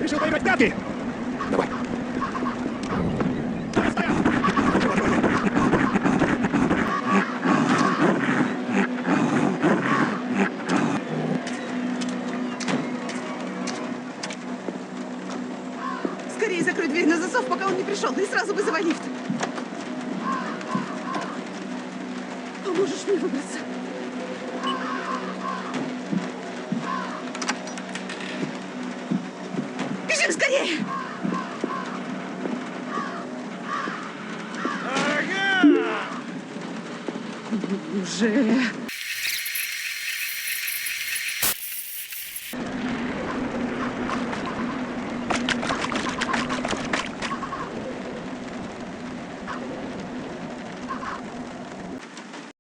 Решил поиграть в прятки? Давай. Скорее закрой дверь на засов, пока он не пришел, и сразу вызывай лифт. Поможешь мне выбраться? Бежим скорее! Уже...